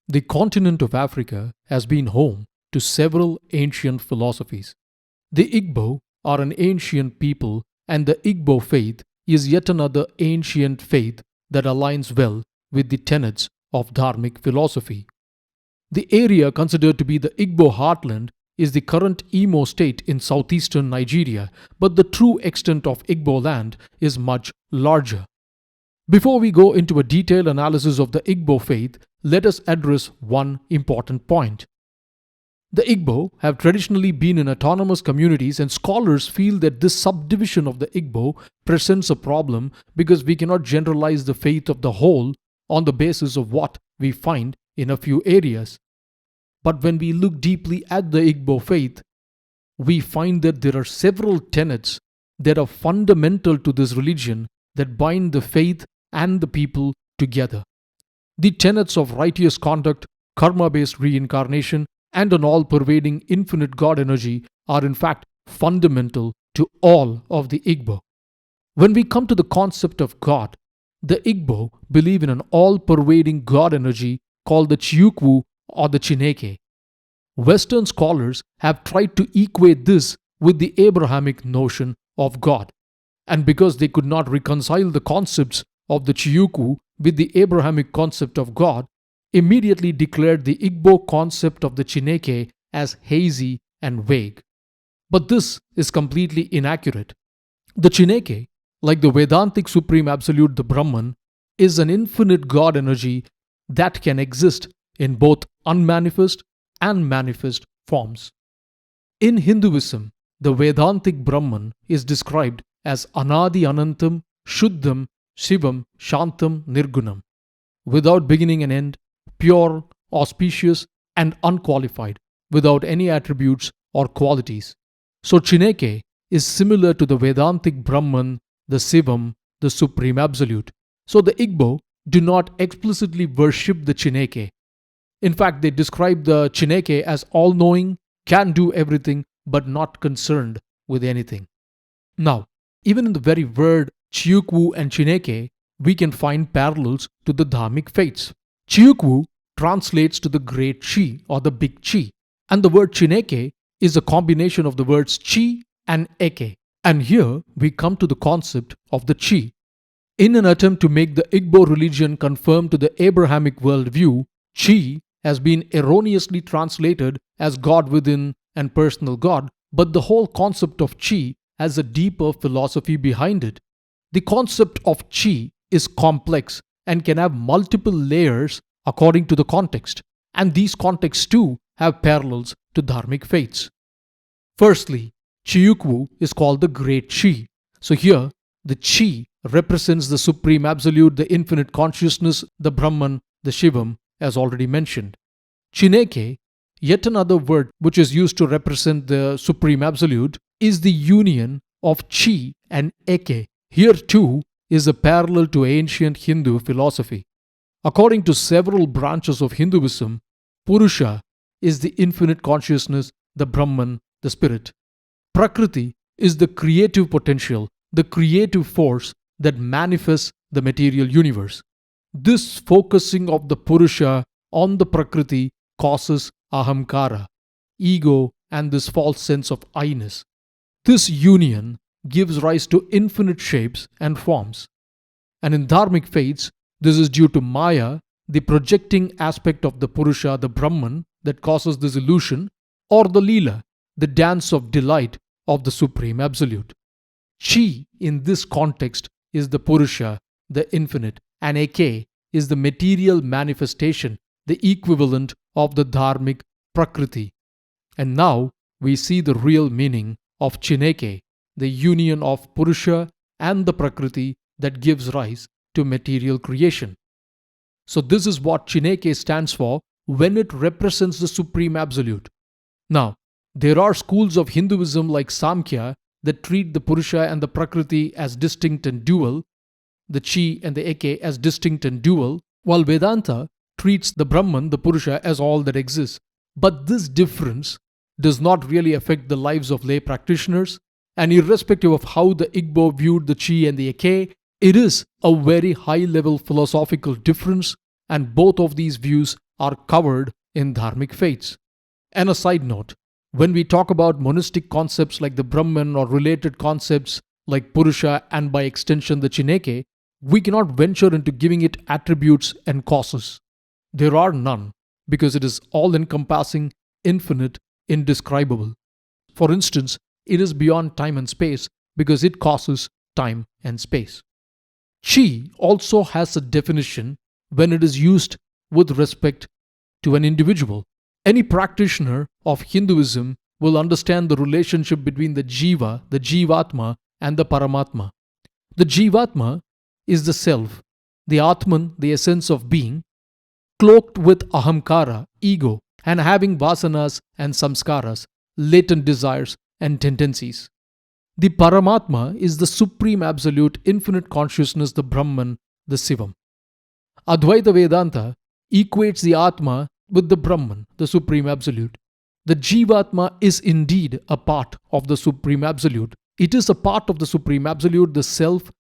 The continent of Africa has been home to several ancient philosophies. The Igbo are an ancient people, and the Igbo faith is yet another ancient faith that aligns well with the tenets of Dharmic philosophy. The area considered to be the Igbo heartland is the current Imo state in southeastern Nigeria, but the true extent of Igbo land is much larger. Before we go into a detailed analysis of the Igbo faith, let us address one important point. The Igbo have traditionally been in autonomous communities, and scholars feel that this subdivision of the Igbo presents a problem because we cannot generalize the faith of the whole on the basis of what we find in a few areas. But when we look deeply at the Igbo faith, we find that there are several tenets that are fundamental to this religion that bind the faith and the people together. The tenets of righteous conduct, karma-based reincarnation, and an all-pervading infinite God energy are in fact fundamental to all of the Igbo. When we come to the concept of God, the Igbo believe in an all-pervading God energy called the Chukwu or the Chineke. Western scholars have tried to equate this with the Abrahamic notion of God, and because they could not reconcile the concepts of the Chukwu with the Abrahamic concept of God, immediately declared the Igbo concept of the Chineke as hazy and vague. But this is completely inaccurate. The Chineke, like the Vedantic Supreme Absolute, the Brahman, is an infinite God energy that can exist in both unmanifest and manifest forms. In Hinduism, the Vedantic Brahman is described as Anadi Anantam, Shuddham, Shivam, Shantam, Nirgunam, without beginning and end, pure, auspicious, and unqualified, without any attributes or qualities. So Chineke is similar to the Vedantic Brahman, the Shivam, the Supreme Absolute. So the Igbo do not explicitly worship the Chineke. In fact, they describe the Chineke as all-knowing, can do everything, but not concerned with anything. Now, even in the very word Chukwu and Chineke, we can find parallels to the Dharmic faiths. Chukwu translates to the great Chi or the big Chi, and the word Chineke is a combination of the words Chi and Eke. And here we come to the concept of the Chi. In an attempt to make the Igbo religion conform to the Abrahamic worldview, Chi has been erroneously translated as God within and personal God, but the whole concept of Chi has a deeper philosophy behind it. The concept of Chi is complex and can have multiple layers according to the context, and these contexts too have parallels to Dharmic faiths. Firstly, Chukwu is called the Great Chi. So here, the Chi represents the Supreme Absolute, the Infinite Consciousness, the Brahman, the Shivam, as already mentioned. Chineke, yet another word which is used to represent the Supreme Absolute, is the union of Chi and Eke. Here too is a parallel to ancient Hindu philosophy. According to several branches of Hinduism, Purusha is the infinite consciousness, the Brahman, the spirit. Prakriti is the creative potential, the creative force that manifests the material universe. This focusing of the Purusha on the Prakriti causes ahamkara, ego, and this false sense of I-ness. This union gives rise to infinite shapes and forms. And in Dharmic faiths, this is due to Maya, the projecting aspect of the Purusha, the Brahman, that causes this illusion, or the Leela, the dance of delight of the Supreme Absolute. Chi in this context is the Purusha, the infinite, and Eke is the material manifestation, the equivalent of the Dharmic Prakriti. And now we see the real meaning of Chineke, the union of Purusha and the Prakriti that gives rise to material creation. So this is what Chineke stands for when it represents the Supreme Absolute. Now, there are schools of Hinduism like Samkhya that treat the Purusha and the Prakriti as distinct and dual, the Chi and the Eke as distinct and dual, while Vedanta treats the Brahman, the Purusha, as all that exists. But this difference does not really affect the lives of lay practitioners, and irrespective of how the Igbo viewed the Chi and the Eke, it is a very high-level philosophical difference and both of these views are covered in Dharmic faiths. And a side note, when we talk about monistic concepts like the Brahman or related concepts like Purusha and by extension the Chineke, we cannot venture into giving it attributes and causes. There are none, because it is all-encompassing, infinite, indescribable. For instance, it is beyond time and space because it causes time and space. Chi also has a definition when it is used with respect to an individual. Any practitioner of Hinduism will understand the relationship between the Jiva, the Jivatma, and the Paramatma. The Jivatma is the self, the Atman, the essence of being, cloaked with ahamkara, ego, and having vasanas and samskaras, latent desires and tendencies. The Paramatma is the supreme absolute infinite consciousness, the Brahman, the Shivam. Advaita Vedanta equates the Atma with the Brahman, the supreme absolute. The Jivatma is indeed a part of the supreme absolute. It is a part of the supreme absolute, the self,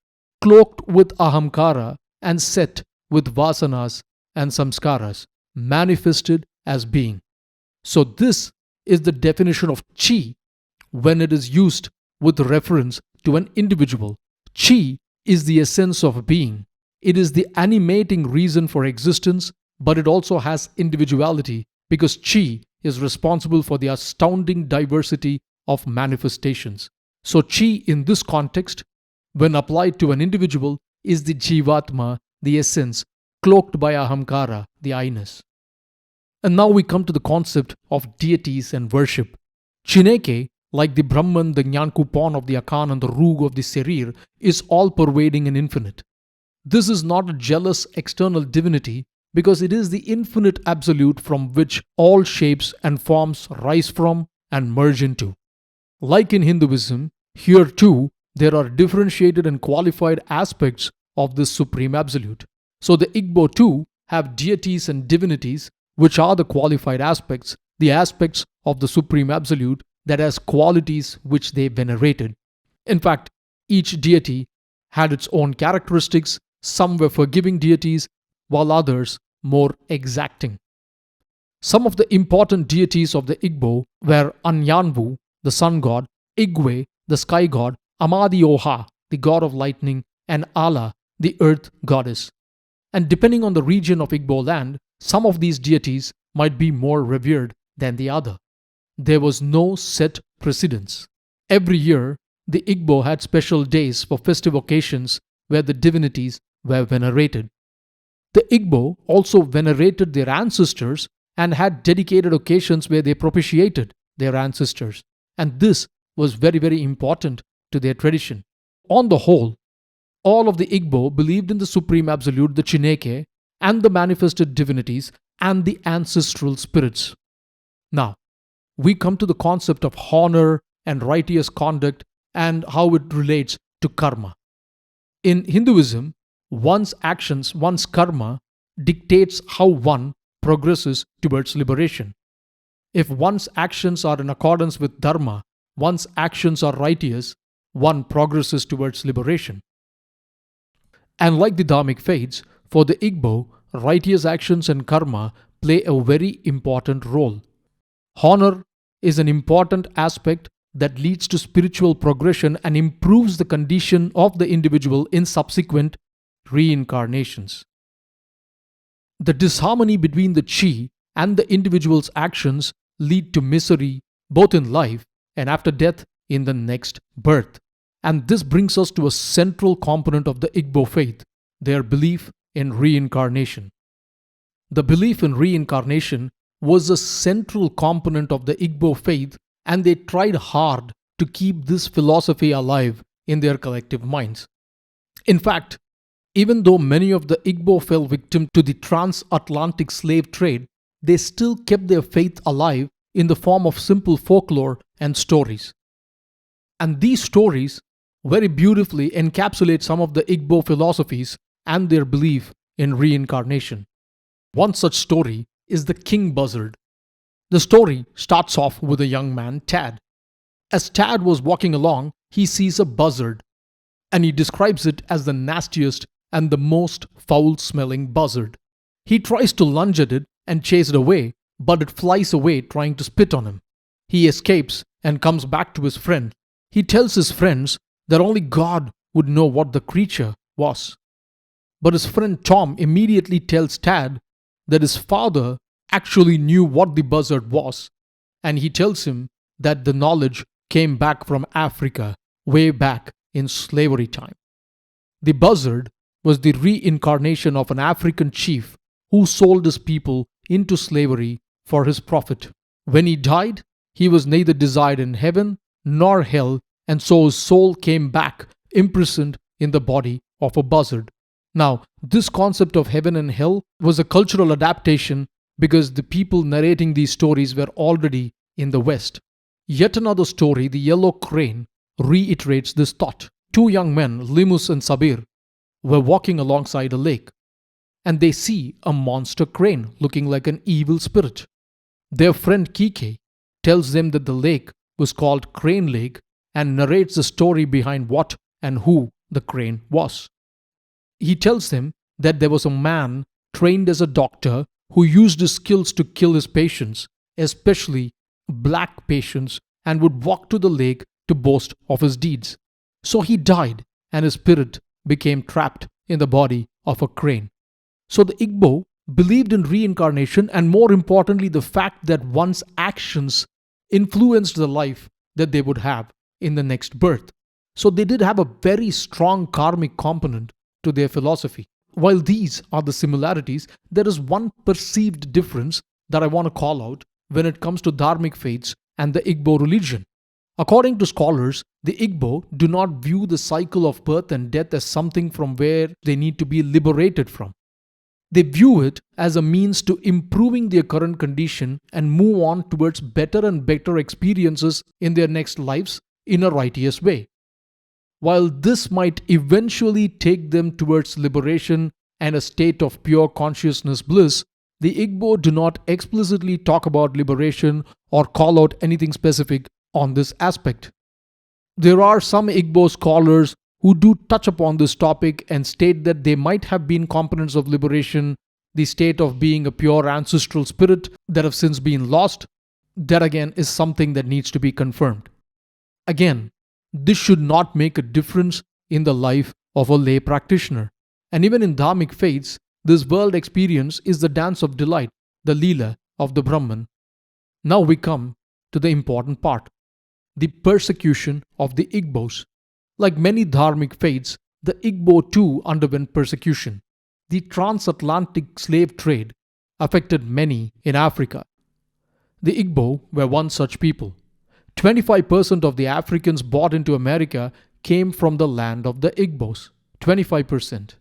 cloaked with ahamkara and set with vasanas and samskaras, manifested as being. So this is the definition of Chi when it is used with reference to an individual. Chi is the essence of being. It is the animating reason for existence, but it also has individuality because Chi is responsible for the astounding diversity of manifestations. So Chi in this context, when applied to an individual, is the Jivatma, the essence, cloaked by ahamkara, the I-ness. And now we come to the concept of deities and worship. Chineke, like the Brahman, the Jnankupan of the Akan and the Rug of the Serir, is all-pervading and infinite. This is not a jealous external divinity because it is the infinite absolute from which all shapes and forms rise from and merge into. Like in Hinduism, here too, there are differentiated and qualified aspects of this supreme absolute. So the Igbo too have deities and divinities, which are the qualified aspects, the aspects of the supreme absolute that has qualities which they venerated. In fact, each deity had its own characteristics. Some were forgiving deities, while others more exacting. Some of the important deities of the Igbo were Anyanwu, the sun god, Igwe, the sky god, Amadioha, the god of lightning, and Ala, the earth goddess. And depending on the region of Igbo land, some of these deities might be more revered than the other. There was no set precedence. Every year, the Igbo had special days for festive occasions where the divinities were venerated. The Igbo also venerated their ancestors and had dedicated occasions where they propitiated their ancestors. And this was very, very important to their tradition. On the whole, all of the Igbo believed in the Supreme Absolute, the Chineke, and the manifested divinities and the ancestral spirits. Now, we come to the concept of honor and righteous conduct and how it relates to karma. In Hinduism, one's actions, one's karma, dictates how one progresses towards liberation. If one's actions are in accordance with dharma, one's actions are righteous, one progresses towards liberation. And like the Dharmic faiths, for the Igbo, righteous actions and karma play a very important role. Honor is an important aspect that leads to spiritual progression and improves the condition of the individual in subsequent reincarnations. The disharmony between the chi and the individual's actions lead to misery both in life and after death in the next birth. And this brings us to a central component of the Igbo faith, their belief in reincarnation. The belief in reincarnation was a central component of the Igbo faith, and they tried hard to keep this philosophy alive in their collective minds. In fact, even though many of the Igbo fell victim to the transatlantic slave trade, they still kept their faith alive in the form of simple folklore and stories. And these stories very beautifully encapsulate some of the Igbo philosophies and their belief in reincarnation. One such story is the King Buzzard. The story starts off with a young man, Tad. As Tad was walking along, he sees a buzzard, and he describes it as the nastiest and the most foul-smelling buzzard. He tries to lunge at it and chase it away, but it flies away trying to spit on him. He escapes and comes back to his friend. He tells his friends that only God would know what the creature was. But his friend Tom immediately tells Tad that his father actually knew what the buzzard was, and he tells him that the knowledge came back from Africa way back in slavery time. The buzzard was the reincarnation of an African chief who sold his people into slavery for his profit. When he died, he was neither desired in heaven nor hell, and so his soul came back imprisoned in the body of a buzzard. Now, this concept of heaven and hell was a cultural adaptation because the people narrating these stories were already in the West. Yet another story, the yellow crane, reiterates this thought. Two young men, Limus and Sabir, were walking alongside a lake, and they see a monster crane looking like an evil spirit. Their friend Kike tells them that the lake was called Crane Lake and narrates the story behind what and who the crane was. He tells them that there was a man trained as a doctor who used his skills to kill his patients, especially black patients, and would walk to the lake to boast of his deeds. So he died, and his spirit became trapped in the body of a crane. So the Igbo believed in reincarnation, and more importantly, the fact that one's actions influenced the life that they would have in the next birth. So they did have a very strong karmic component to their philosophy. While these are the similarities, there is one perceived difference that I want to call out when it comes to Dharmic faiths and the Igbo religion. According to scholars, the Igbo do not view the cycle of birth and death as something from where they need to be liberated from. They view it as a means to improving their current condition and move on towards better and better experiences in their next lives in a righteous way. While this might eventually take them towards liberation and a state of pure consciousness bliss, the Igbo do not explicitly talk about liberation or call out anything specific on this aspect. There are some Igbo scholars who do touch upon this topic and state that they might have been components of liberation, the state of being a pure ancestral spirit that have since been lost. That again is something that needs to be confirmed. Again, this should not make a difference in the life of a lay practitioner. And even in Dharmic faiths, this world experience is the dance of delight, the Leela of the Brahman. Now we come to the important part, the persecution of the Igbos. Like many Dharmic faiths, the Igbo too underwent persecution. The transatlantic slave trade affected many in Africa. The Igbo were one such people. 25% of the Africans brought into America came from the land of the Igbos. 25%.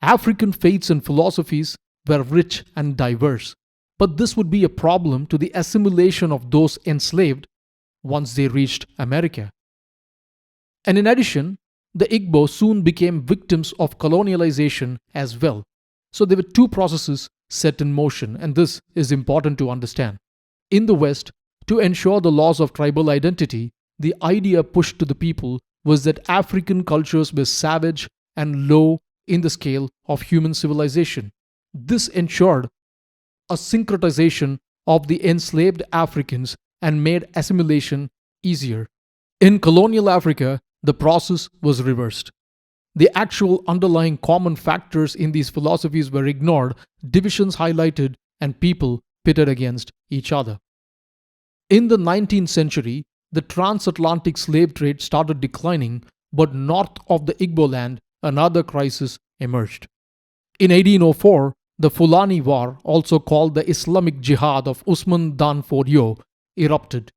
African faiths and philosophies were rich and diverse, but this would be a problem to the assimilation of those enslaved once they reached America. And in addition, the Igbo soon became victims of colonialization as well. So there were two processes set in motion, and this is important to understand. In the West, to ensure the loss of tribal identity, the idea pushed to the people was that African cultures were savage and low in the scale of human civilization. This ensured a syncretization of the enslaved Africans and made assimilation easier. In colonial Africa, the process was reversed. The actual underlying common factors in these philosophies were ignored, divisions highlighted, and people pitted against each other. In the 19th century, the transatlantic slave trade started declining, but north of the Igbo land, another crisis emerged. In 1804, the Fulani War, also called the Islamic Jihad of Usman Dan Fodio, erupted.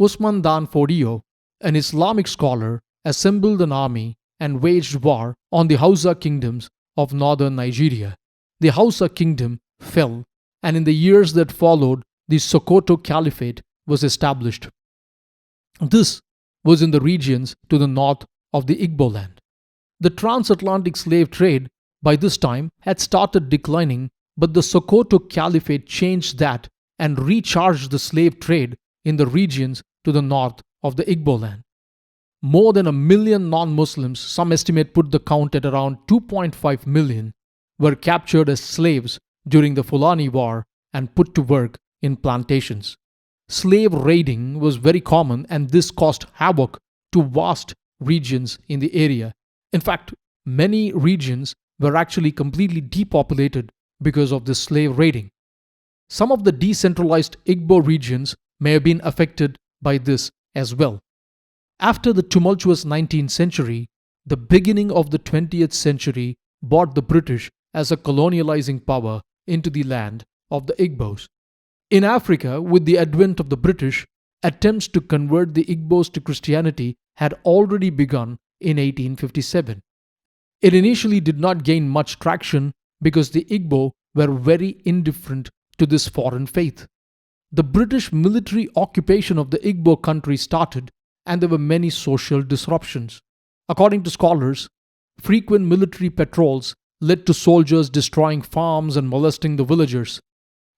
Usman Dan Fodio, an Islamic scholar, assembled an army and waged war on the Hausa kingdoms of northern Nigeria. The Hausa kingdom fell, and in the years that followed, the Sokoto Caliphate was established. This was in the regions to the north of the Igbo land. The transatlantic slave trade by this time had started declining, but the Sokoto Caliphate changed that and recharged the slave trade in the regions to the north of the Igbo land. More than 1 million non-Muslims, some estimate put the count at around 2.5 million, were captured as slaves during the Fulani War and put to work in plantations. Slave raiding was very common, and this caused havoc to vast regions in the area. In fact, many regions were actually completely depopulated because of this slave raiding. Some of the decentralized Igbo regions may have been affected by this as well. After the tumultuous 19th century, the beginning of the 20th century brought the British as a colonializing power into the land of the Igbos. In Africa, with the advent of the British, attempts to convert the Igbos to Christianity had already begun in 1857. It initially did not gain much traction because the Igbo were very indifferent to this foreign faith. The British military occupation of the Igbo country started, and there were many social disruptions. According to scholars, frequent military patrols led to soldiers destroying farms and molesting the villagers.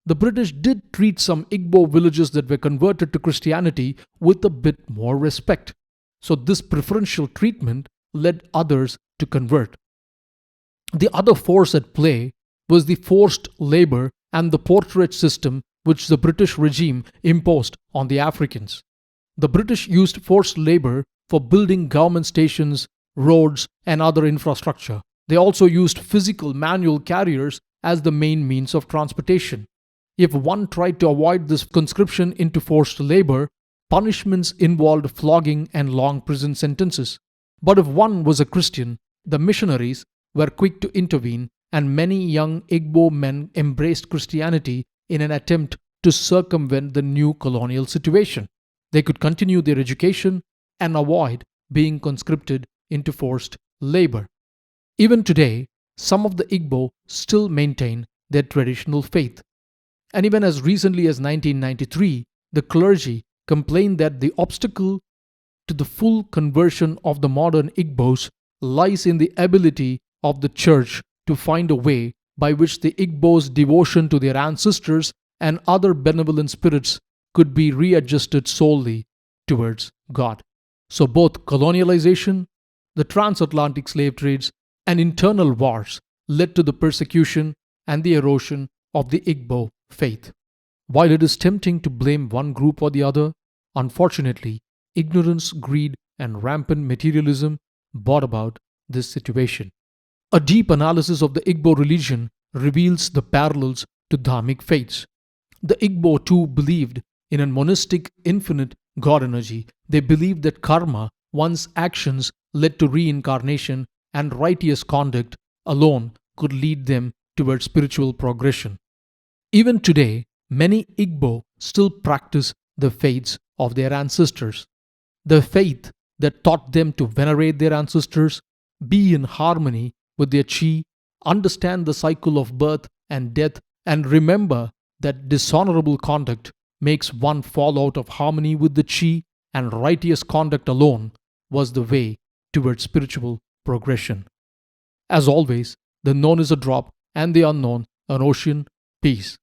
The British did treat some Igbo villages that were converted to Christianity with a bit more respect. So this preferential treatment led others to convert. The other force at play was the forced labor and the porterage system which the British regime imposed on the Africans. The British used forced labor for building government stations, roads, and other infrastructure. They also used physical manual carriers as the main means of transportation. If one tried to avoid this conscription into forced labor, punishments involved flogging and long prison sentences. But if one was a Christian, the missionaries were quick to intervene, and many young Igbo men embraced Christianity in an attempt to circumvent the new colonial situation. They could continue their education and avoid being conscripted into forced labor. Even today, some of the Igbo still maintain their traditional faith. And even as recently as 1993, the clergy complained that the obstacle to the full conversion of the modern Igbos lies in the ability of the church to find a way by which the Igbos' devotion to their ancestors and other benevolent spirits could be readjusted solely towards God. So both colonialization, the transatlantic slave trades, and internal wars led to the persecution and the erosion of the Igbo faith. While it is tempting to blame one group or the other, unfortunately, ignorance, greed, and rampant materialism brought about this situation. A deep analysis of the Igbo religion reveals the parallels to Dharmic faiths. The Igbo too believed in a monistic infinite God energy. They believed that karma, one's actions, led to reincarnation, and righteous conduct alone could lead them towards spiritual progression. Even today, many Igbo still practice the faiths of their ancestors. The faith that taught them to venerate their ancestors, be in harmony with their chi, understand the cycle of birth and death, and remember that dishonorable conduct makes one fall out of harmony with the chi, and righteous conduct alone was the way towards spiritual progression. As always, the known is a drop and the unknown an ocean. Peace.